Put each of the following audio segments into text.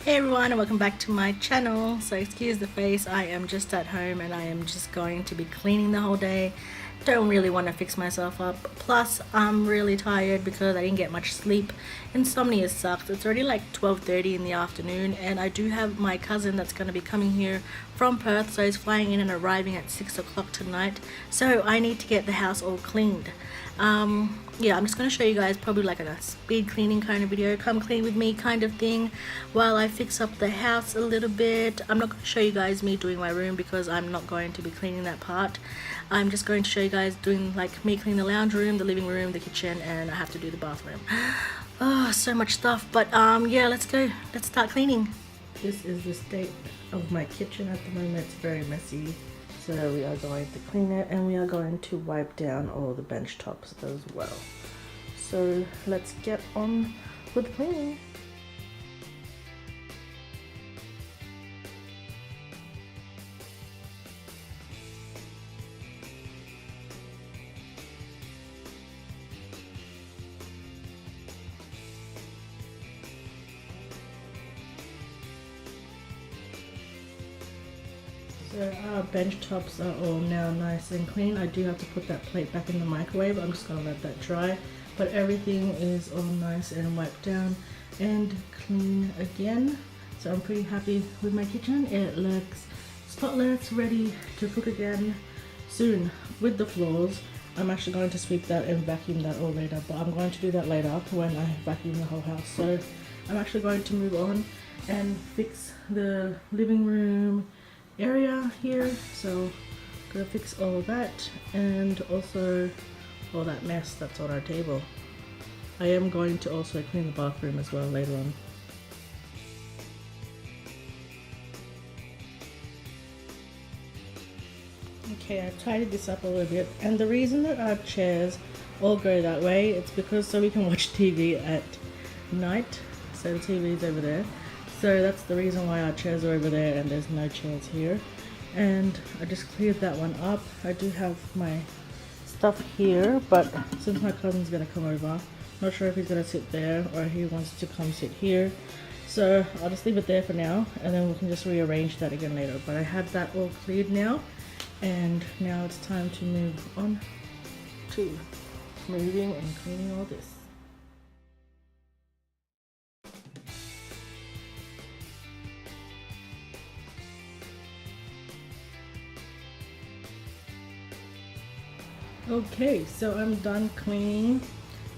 Hey everyone, and welcome back to my channel. So excuse the face, I am just at home and I am just going to be cleaning the whole day. Don't really want to fix myself up, plus I'm really tired because I didn't get much sleep. Insomnia sucks. It's already like 12:30 in the afternoon and I do have my cousin that's going to be coming here from Perth, so he's flying in and arriving at 6 o'clock tonight, so I need to get the house all cleaned. Yeah, I'm just going to show you guys probably like a speed cleaning kind of video, come clean with me kind of thing, while I fix up the house a little bit. I'm not going to show you guys me doing my room because I'm not going to be cleaning that part. I'm just going to show you guys doing like me cleaning the lounge room, the living room, the kitchen, and I have to do the bathroom. Oh, so much stuff. But yeah, let's start cleaning. This is the state of my kitchen at the moment. It's very messy, so we are going to clean it and we are going to wipe down all the bench tops as well. So let's get on with cleaning. So our bench tops are all now nice and clean. I do have to put that plate back in the microwave. I'm just going to let that dry. But everything is all nice and wiped down and clean again. So I'm pretty happy with my kitchen. It looks spotless, ready to cook again soon. With the floors, I'm actually going to sweep that and vacuum that all later. But I'm going to do that later when I vacuum the whole house. So I'm actually going to move on and fix the living room area here. So gonna fix all of that and also all that mess that's on our table. I am going to also clean the bathroom as well later on. Okay, I've tidied this up a little bit, and the reason that our chairs all go that way, it's because so we can watch TV at night. So the TV is over there. So that's the reason why our chairs are over there and there's no chairs here. And I just cleared that one up. I do have my stuff here, but since my cousin's gonna come over, not sure if he's gonna sit there or he wants to come sit here. So I'll just leave it there for now and then we can just rearrange that again later. But I have that all cleared now, and now it's time to move on to moving and cleaning all this. Okay, so I'm done cleaning.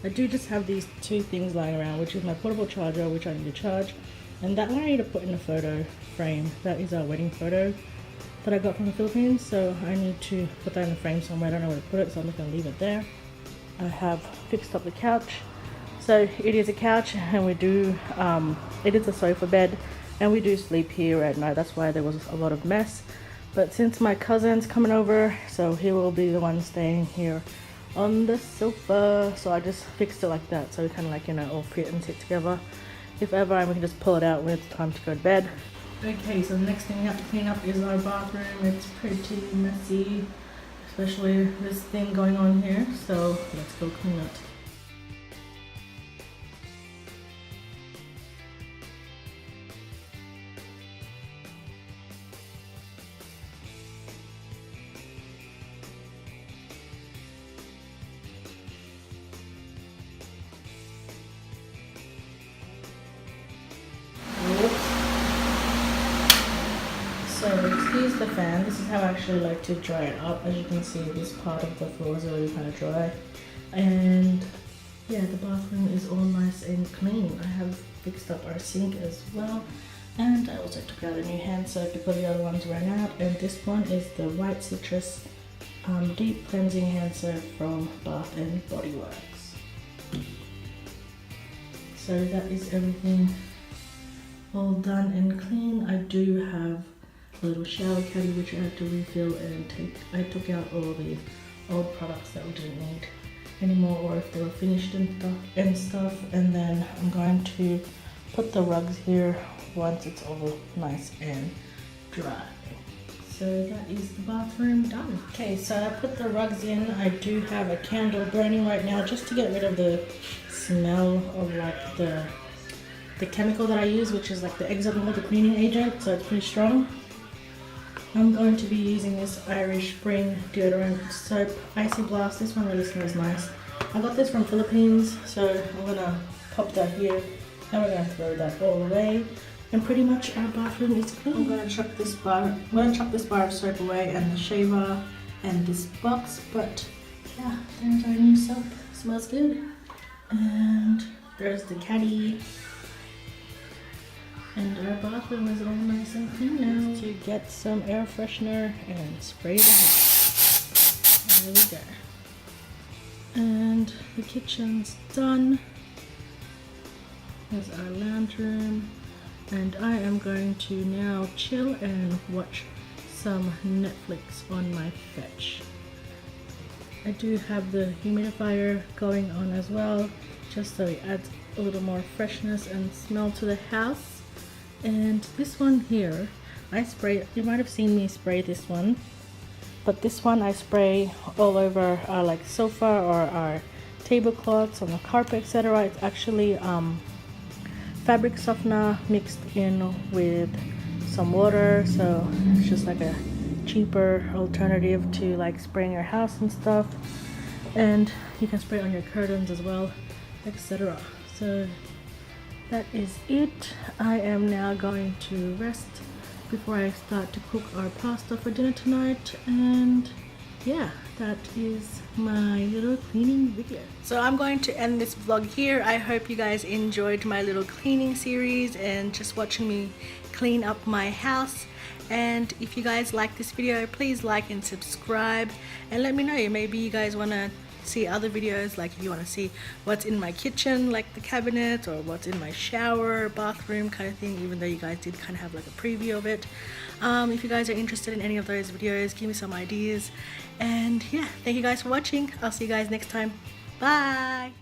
I do just have these two things lying around, which is my portable charger, which I need to charge, and that one I need to put in a photo frame. That is our wedding photo that I got from the Philippines, so I need to put that in a frame somewhere. I don't know where to put it, so I'm just going to leave it there. I have fixed up the couch. So it is a couch, and we do, it is a sofa bed, and we do sleep here at night. That's why there was a lot of mess. But since my cousin's coming over, so he will be the one staying here on the sofa. So I just fixed it like that, so we kind of like, you know, all fit and sit together. If ever, and we can just pull it out when it's time to go to bed. Okay, so the next thing we have to clean up is our bathroom. It's pretty messy, especially this thing going on here. So let's go clean it. So excuse the fan, this is how I actually like to dry it up. As you can see, this part of the floor is already kind of dry. And yeah, the bathroom is all nice and clean. I have fixed up our sink as well. And I also took out a new hand soap because the other ones ran out. And this one is the White Citrus Deep Cleansing Hand Soap from Bath and Body Works. So that is everything all done and clean. I do have a little shower caddy which I had to refill, and I took out all the old products that we didn't need anymore, or if they were finished and stuff. And then I'm going to put the rugs here once it's all nice and dry. So that is the bathroom done. Okay, so I put the rugs in. I do have a candle burning right now just to get rid of the smell of like the the chemical that I use, which is like the exit mold cleaning agent, so it's pretty strong. I'm going to be using this Irish Spring deodorant soap, Icy Blast. This one really smells nice. I got this from Philippines, so I'm gonna pop that here. Now we're gonna throw that all away, and pretty much our bathroom is clean. I'm gonna chuck this bar of soap away, and the shaver, and this box. But yeah, there's our new soap. Smells good. And there's the caddy. And our bathroom is all nice and clean now. To get some air freshener and spray the house. There we go. And the kitchen's done. There's our lantern. And I am going to now chill and watch some Netflix on my Fetch. I do have the humidifier going on as well, just so it adds a little more freshness and smell to the house. And this one here, I spray, you might have seen me spray this one, but this one I spray all over our like sofa or our tablecloths, on the carpet, etc. It's actually fabric softener mixed in with some water, so it's just like a cheaper alternative to like spraying your house and stuff. And you can spray on your curtains as well, etc. So that is it. I am now going to rest before I start to cook our pasta for dinner tonight. And yeah, that is my little cleaning video. So I'm going to end this vlog here. I hope you guys enjoyed my little cleaning series and just watching me clean up my house. And if you guys like this video, please like and subscribe, and let me know, maybe you guys want to see other videos, like if you want to see what's in my kitchen, like the cabinet, or what's in my shower, bathroom kind of thing, even though you guys did kind of have like a preview of it. If you guys are interested in any of those videos, give me some ideas. And yeah, thank you guys for watching. I'll see you guys next time. Bye.